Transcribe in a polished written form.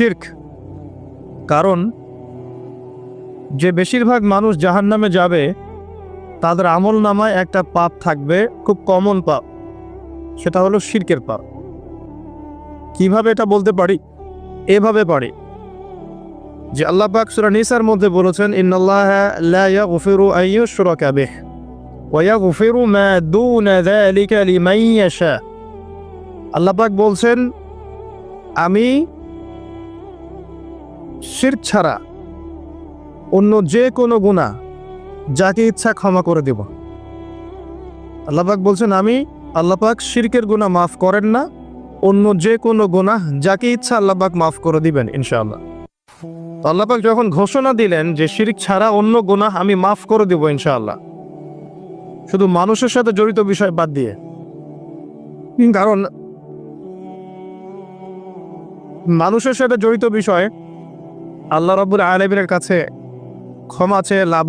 শিরক। কারণ যে বেশিরভাগ মানুষ জাহান্নামে যাবে তাদের আমল নামায় একটা পাপ থাকবে, খুব কমন পাপ, সেটা হলো শিরকের পাপ। কিভাবে এটা বলতে পারি? এভাবে পারি যে আল্লাহ পাক সূরা নিসার মধ্যে বলেছেন, ইন্নাল্লাহা লা ইয়াগফিরু আন ইউশরাকা বিহি ওয়া ইয়াগফিরু মা দুনা যালিকা লিমান ইয়াশা। আল্লাহ পাক বলছেন, আমি শিরক ছাড়া অন্য যে কোনো গুনাহ যাকে ইচ্ছা ক্ষমা করে দেব। আল্লাহ পাক বলছেন, আল্লাহ পাক শিরকের গুনাহ মাফ করেন না, অন্য যে কোনো গুনাহ যাকে ইচ্ছা আল্লাহ পাক মাফ করে দিবেন ইনশাআল্লাহ। আল্লাহ পাক যখন ঘোষণা দিলেন যে শিরক ছাড়া অন্য গুনাহ আমি মাফ করে দেব ইনশাআল্লাহ, শুধু মানুষের সাথে জড়িত বিষয় বাদ দিয়ে। কারণ মানুষের সাথে জড়িত বিষয় আল্লাহ রাব্বুল আলামিনের কাছে ক্ষমা চেয়ে লাভ